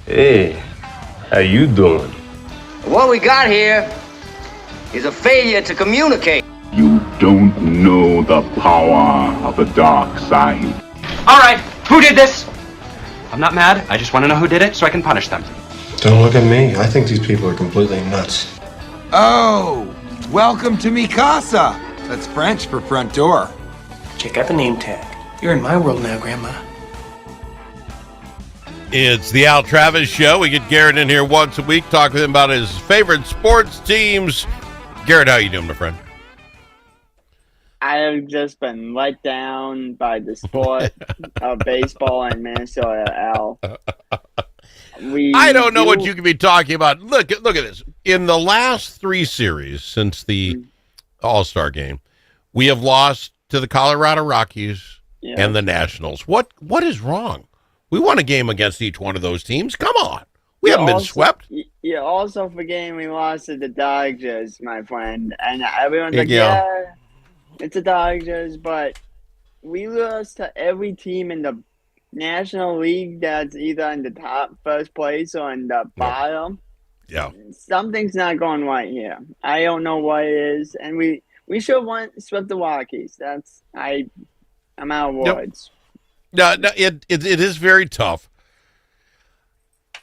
Hey, how you doing? What we got here is a failure to communicate. You don't know the power of the dark side. All right, who did this? I'm not mad. I just want to know who did it so I can punish them. Don't look at me. I think these people are completely nuts. Oh, welcome to mi casa. That's French for front door. Check out the name tag. You're in my world now, Grandma. It's the Al Travis Show. We get Garrett in here once a week, talk with him about his favorite sports teams. Garrett, how you doing, my friend? I have just been let down by the sport of baseball in Minnesota, Al. I don't know what you could be talking about. Look at this. In the last 3 series since the All-Star game, we have lost to the Colorado Rockies and the Nationals. What is wrong? We won a game against each one of those teams. Come on. We haven't been swept. You're also forgetting we lost to the Dodgers, my friend. And everyone's like, yeah, it's the Dodgers. But we lost to every team in the National League that's either in the top first place or in the bottom. Yeah. Something's not going right here. I don't know what it is. And we should have swept the Rockies. I'm out of words. No, it is very tough.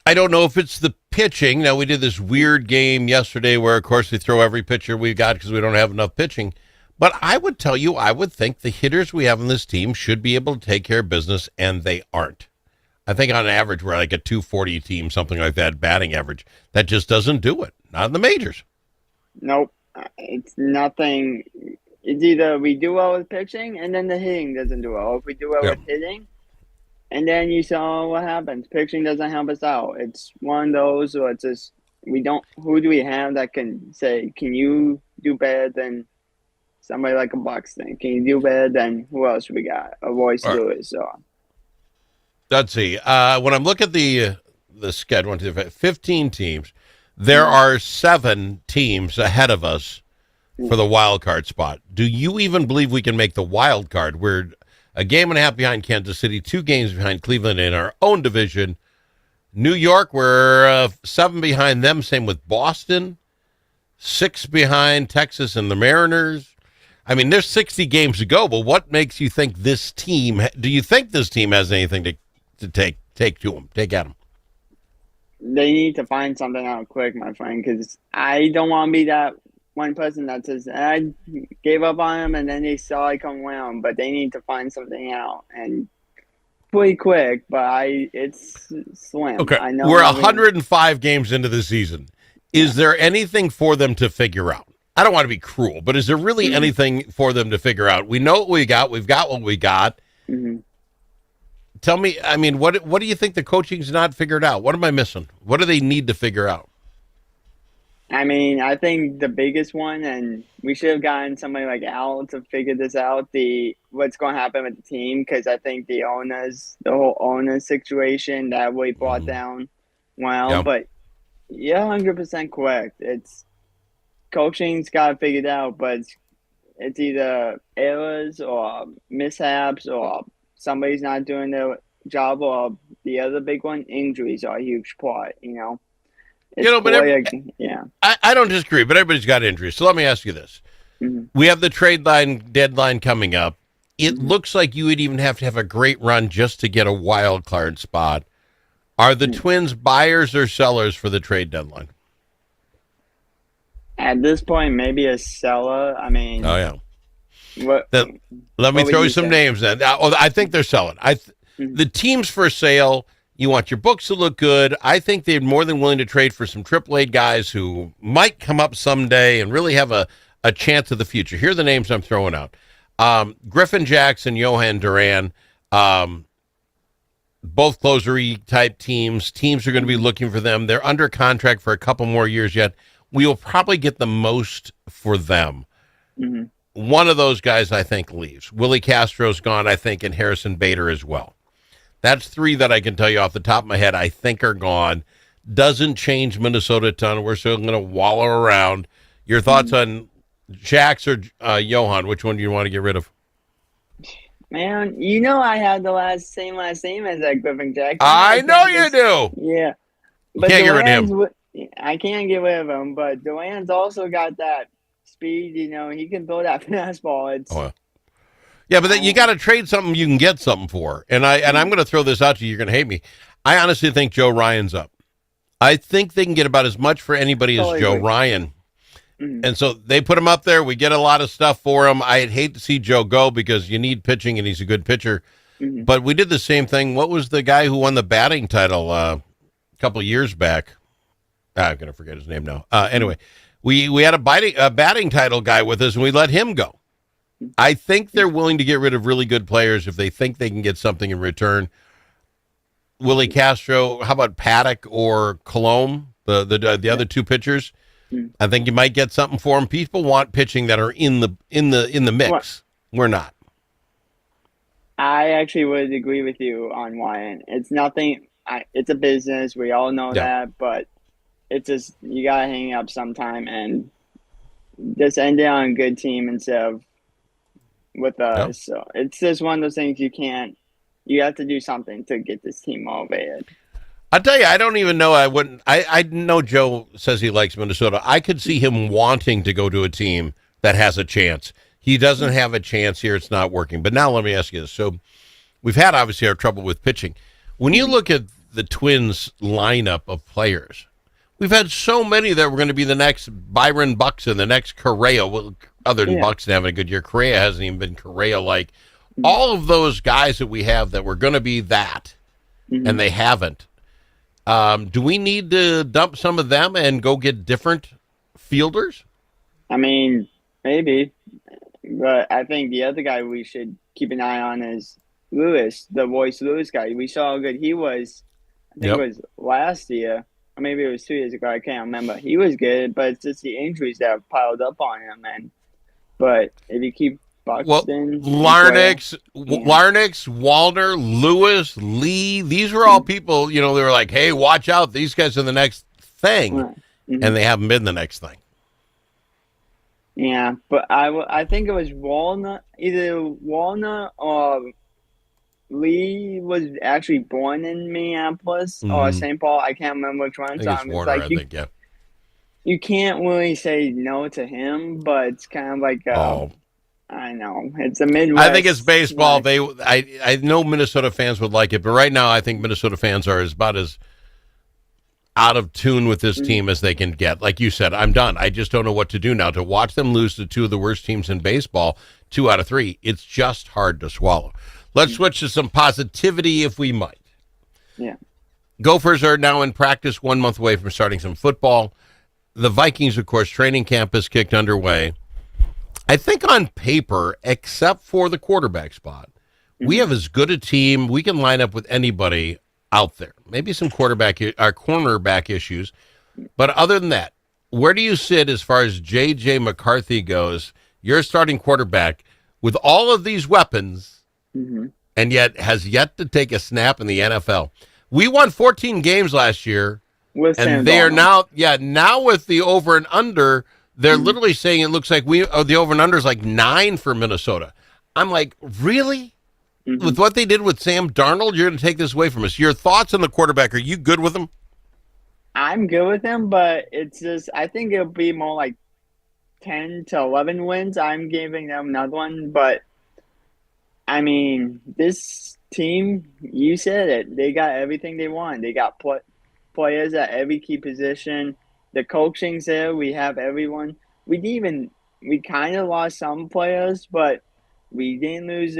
I don't know if it's the pitching. Now, we did this weird game yesterday where, of course, we throw every pitcher we've got because we don't have enough pitching. But I would tell you, I would think the hitters we have on this team should be able to take care of business, and they aren't. I think on average, we're like a 240 team, something like that, batting average. That just doesn't do it. Not in the majors. Nope. It's nothing. It's either we do well with pitching and then the hitting doesn't do well. If we do well with hitting, and then you saw what happens. Pitching doesn't help us out. It's one of those where it's just who do we have that can say, can you do better than somebody like a Buxton? Can you do better than who else we got? A Royce Lewis. So. Let's see. When I'm looking at the schedule, 15 teams, there are 7 teams ahead of us for the wild card spot. Do you even believe we can make the wild card? We're a game and a half behind Kansas City, 2 games behind Cleveland in our own division. New York, we're 7 behind them. Same with Boston. 6 behind Texas and the Mariners. I mean, there's 60 games to go, but what makes you think this team, do you think this team has anything to take to them, take at them? They need to find something out quick, my friend, because I don't want to be that one person that says, I gave up on him and then they saw I come around, but they need to find something out and pretty quick, but it's slim. Okay, I know we're 105 games into the season. Is there anything for them to figure out? I don't want to be cruel, but is there really anything for them to figure out? We know what we got. We've got what we got. Mm-hmm. Tell me, I mean, what do you think the coaching's not figured out? What am I missing? What do they need to figure out? I mean, I think the biggest one, and we should have gotten somebody like Al to figure this out, what's going to happen with the team, because I think the whole owners situation that we brought down but you're 100% correct. It's coaching's got figured out, but it's either errors or mishaps or somebody's not doing their job, or the other big one, injuries are a huge part, I don't disagree, but everybody's got injuries. So let me ask you this. Mm-hmm. We have the trade deadline coming up. It looks like you would even have to have a great run just to get a wild card spot. Are the Twins buyers or sellers for the trade deadline? At this point, maybe a seller. I mean... Oh, yeah. Let me throw you some names then. I think they're selling. The teams for sale... You want your books to look good. I think they're more than willing to trade for some AAA guys who might come up someday and really have a chance of the future. Here are the names I'm throwing out. Griffin Jax and Johan Duran, both closer-y type teams. Teams are going to be looking for them. They're under contract for a couple more years yet. We will probably get the most for them. Mm-hmm. One of those guys, I think, leaves. Willie Castro's gone, I think, and Harrison Bader as well. That's 3 that I can tell you off the top of my head I think are gone. Doesn't change Minnesota a ton. We're still going to wallow around. Your thoughts on Jax or Johan? Which one do you want to get rid of? Man, I had the same last name as that Griffin Jax. I know you do. Yeah. But can't get rid of him. I can't get rid of him, but Durant's also got that speed. He can throw that fastball. Yeah, but then you got to trade something you can get something for. And I'm going to throw this out to you. You're going to hate me. I honestly think Joe Ryan's up. I think they can get about as much for anybody as Joe Ryan. And so they put him up there. We get a lot of stuff for him. I'd hate to see Joe go because you need pitching, and he's a good pitcher. But we did the same thing. What was the guy who won the batting title a couple of years back? I'm going to forget his name now. Anyway, we had a batting title guy with us, and we let him go. I think they're willing to get rid of really good players if they think they can get something in return. Willie Castro, how about Paddock or Colomb, the other two pitchers? I think you might get something for them. People want pitching that are in the mix. We're not. I actually would agree with you on Wyatt. It's nothing. It's a business. We all know that, but it's just you gotta hang up sometime and just end it on a good team instead of with us. Yep. So it's just one of those things you can't. You have to do something to get this team motivated. I'll tell you, I don't even know. I know Joe says he likes Minnesota. I could see him wanting to go to a team that has a chance. He doesn't have a chance here. It's not working. But now let me ask you this. So we've had, obviously, our trouble with pitching. When you look at the Twins lineup of players, we've had so many that were going to be the next Byron Buxton, the next Correa. Well, other than Buxton having a good year, Correa hasn't even been Correa-like. All of those guys that we have that were going to be that, and they haven't. Do we need to dump some of them and go get different fielders? I mean, maybe. But I think the other guy we should keep an eye on is Lewis, the Royce Lewis guy. We saw how good he was. I think it was last year, or maybe it was 2 years ago. I can't remember. He was good, but it's just the injuries that have piled up on him. But if you keep Buxton, Larnix, Wallner, Lewis, Lee, these were all people, they were like, hey, watch out. These guys are the next thing. And they haven't been the next thing. Yeah, but I think it was either Walnut or Lee was actually born in Minneapolis or St. Paul. I can't remember which one. I think it's Warner, you can't really say no to him, but it's kind of like I know it's a Midwest. I think it's baseball. I know Minnesota fans would like it, but right now I think Minnesota fans are about as out of tune with this team as they can get. Like you said, I'm done. I just don't know what to do now. To watch them lose to two of the worst teams in baseball, 2 out of 3, it's just hard to swallow. Let's switch to some positivity if we might. Yeah. Gophers are now in practice, 1 month away from starting some football. The Vikings, of course, training camp is kicked underway. I think on paper, except for the quarterback spot, we have as good a team. We can line up with anybody out there. Maybe some cornerback issues. But other than that, where do you sit as far as J.J. McCarthy goes? You're a starting quarterback with all of these weapons and yet has yet to take a snap in the NFL. We won 14 games last year, and they are now with the over and under, they're literally saying it looks like the over and under is like 9 for Minnesota. I'm like, really? With what they did with Sam Darnold, you're going to take this away from us. Your thoughts on the quarterback, are you good with him? I'm good with him, but it's just, I think it'll be more like 10 to 11 wins. I'm giving them another one, but I mean, this team, you said it, they got everything they want. They got players at every key position. The coaching's there. We have everyone. We kind of lost some players, but we didn't lose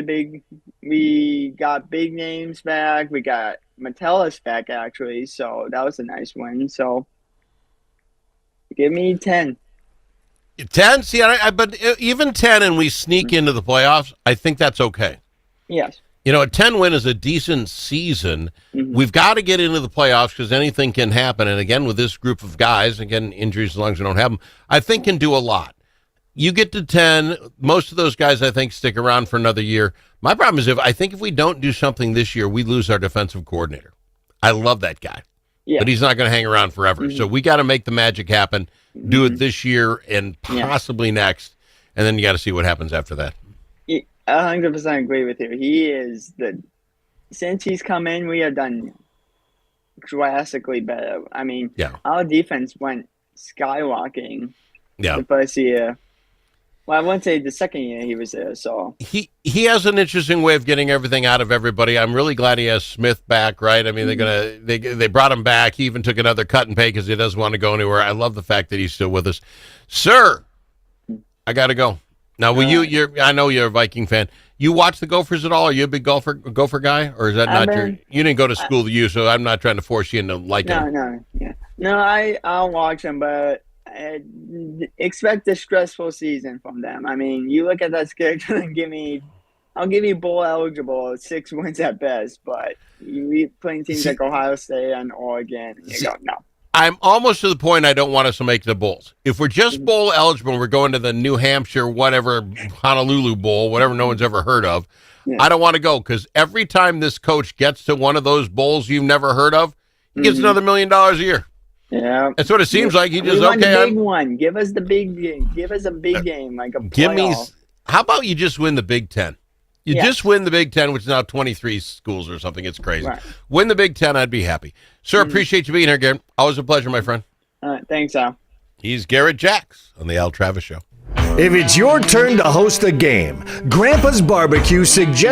we got big names back. We got Metellus back, actually, so that was a nice win. So give me 10. 10? See, but even 10 and we sneak into the playoffs, I think that's okay. Yes. A 10 win is a decent season. We've got to get into the playoffs because anything can happen. And again, with this group of guys, again, injuries as long as we don't have them, I think can do a lot. You get to 10, most of those guys, I think, stick around for another year. My problem is if we don't do something this year, we lose our defensive coordinator. I love that guy, but he's not going to hang around forever. So we got to make the magic happen, do it this year and possibly next, and then you got to see what happens after that. 100% agree with you. Since he's come in, we have done drastically better. I mean, Yeah. our defense went skyrocketing Yeah. the first year. Well, I wouldn't say the second year he was there. So He has an interesting way of getting everything out of everybody. I'm really glad he has Smith back, right? I mean, they brought him back. He even took another cut and pay because he doesn't want to go anywhere. I love the fact that he's still with us. Sir, I got to go. Now, I know you're a Viking fan. You watch the Gophers at all? Are you a big Gopher guy? Or is that not your... You didn't go to school to you, so I'm not trying to force you into liking them. No, I'll watch them, but expect a stressful season from them. I mean, you look at that schedule and I'll give you bowl eligible 6 wins at best, but you playing teams like Ohio State and Oregon, and you go, no. I'm almost to the point I don't want us to make the bowls. If we're just bowl eligible, we're going to the New Hampshire, whatever, Honolulu Bowl, whatever no one's ever heard of. Yeah. I don't want to go because every time this coach gets to one of those bowls you've never heard of, he gets another $1 million a year. Yeah, that's what it seems like. He just the big one. Give us the big game. Give us a big game, like a playoff. How about you just win the Big Ten? You just win the Big Ten, which is now 23 schools or something. It's crazy. Right. Win the Big Ten, I'd be happy. Sir, appreciate you being here, Garrett. Always a pleasure, my friend. Thanks, Al. He's Garrett Jax on the Al Travis Show. If it's your turn to host a game, Grandpa's Barbecue suggests